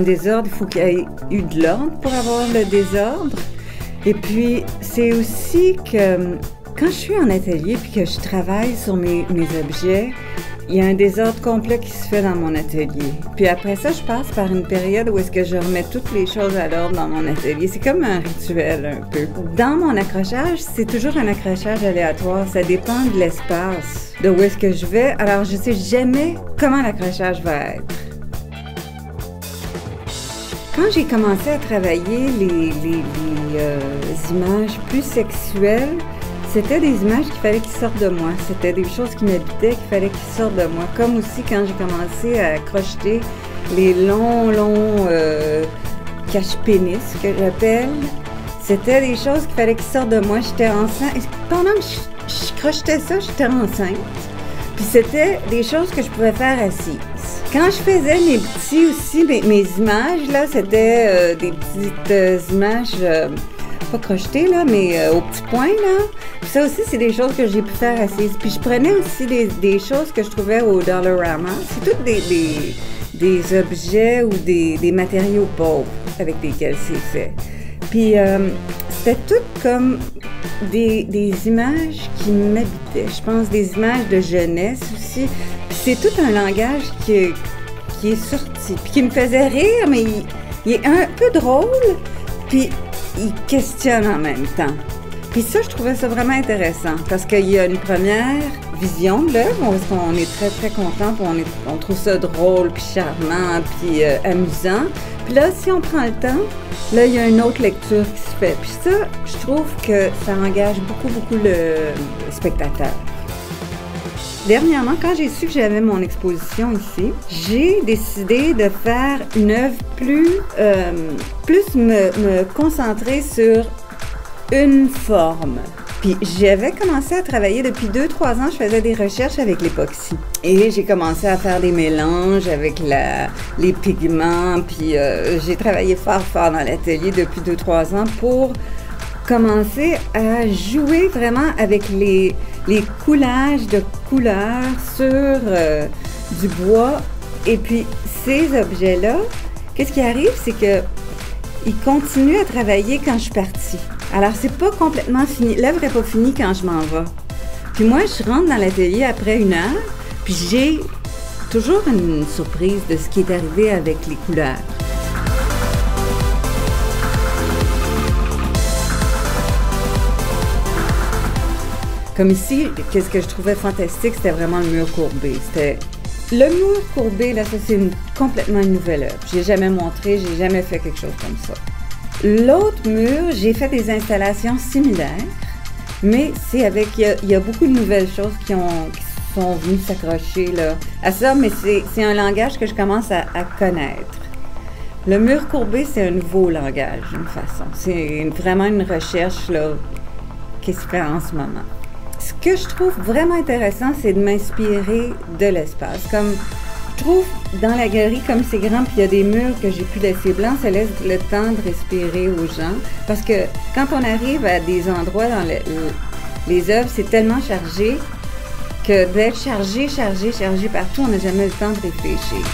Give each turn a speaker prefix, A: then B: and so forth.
A: désordre, il faut qu'il y ait eu de l'ordre pour avoir le désordre. Et puis, c'est aussi que quand je suis en atelier puis que je travaille sur mes objets, il y a un désordre complet qui se fait dans mon atelier. Puis après ça, je passe par une période où est-ce que je remets toutes les choses à l'ordre dans mon atelier. C'est comme un rituel un peu. Dans mon accrochage, c'est toujours un accrochage aléatoire. Ça dépend de l'espace, de où est-ce que je vais. Alors, je sais jamais comment l'accrochage va être. Quand j'ai commencé à travailler les images plus sexuelles, c'était des images qu'il fallait qu'ils sortent de moi. C'était des choses qui m'habitaient, qu'il fallait qu'ils sortent de moi. Comme aussi quand j'ai commencé à crocheter les longs cache-pénis, que j'appelle. C'était des choses qu'il fallait qu'ils sortent de moi. J'étais enceinte. Et pendant que je crochetais ça, j'étais enceinte. Puis c'était des choses que je pouvais faire assise. Quand je faisais mes petits aussi, mes images, là, c'était des petites images... pas crochetées, là, mais aux petits points, là. Puis ça aussi, c'est des choses que j'ai pu faire assise. Puis je prenais aussi des choses que je trouvais au Dollarama. C'est toutes des objets ou des matériaux pauvres avec lesquels c'est fait. Puis c'était tout comme des images qui m'habitaient. Je pense des images de jeunesse aussi. Puis c'est tout un langage qui est sorti, puis qui me faisait rire, mais il est un peu drôle, puis il questionne en même temps. Puis ça, je trouvais ça vraiment intéressant, parce qu'il y a une première vision de l'œuvre, où on est très, très content, puis on trouve ça drôle, puis charmant, puis amusant. Puis là, si on prend le temps, là, il y a une autre lecture qui se fait. Puis ça, je trouve que ça engage beaucoup, beaucoup le spectateur. Dernièrement, quand j'ai su que j'avais mon exposition ici, j'ai décidé de faire une œuvre plus me concentrer sur une forme. Puis j'avais commencé à travailler depuis 2-3 ans, je faisais des recherches avec l'époxy. Et j'ai commencé à faire des mélanges avec les pigments, puis j'ai travaillé fort dans l'atelier depuis 2-3 ans pour commencer à jouer vraiment avec les coulages de couleurs sur du bois. Et puis ces objets-là, qu'est-ce qui arrive, c'est que ils continuent à travailler quand je suis partie. Alors c'est pas complètement fini, l'œuvre n'est pas finie quand je m'en vais. Puis moi, je rentre dans l'atelier après 1 heure, puis j'ai toujours une surprise de ce qui est arrivé avec les couleurs. Comme ici, qu'est-ce que je trouvais fantastique, c'était vraiment le mur courbé. Le mur courbé, là, ça c'est complètement une nouvelle œuvre. J'ai jamais montré, j'ai jamais fait quelque chose comme ça. L'autre mur, j'ai fait des installations similaires, mais c'est avec, il y a beaucoup de nouvelles choses qui sont venues s'accrocher là à ça, mais c'est un langage que je commence à connaître. Le mur courbé, c'est un nouveau langage, d'une façon. C'est vraiment une recherche là qui se fait en ce moment. Ce que je trouve vraiment intéressant, c'est de m'inspirer de l'espace. Comme je trouve dans la galerie, comme c'est grand, puis il y a des murs que j'ai pu laisser blancs, ça laisse le temps de respirer aux gens. Parce que quand on arrive à des endroits dans les œuvres, c'est tellement chargé que d'être chargé partout, on n'a jamais le temps de réfléchir.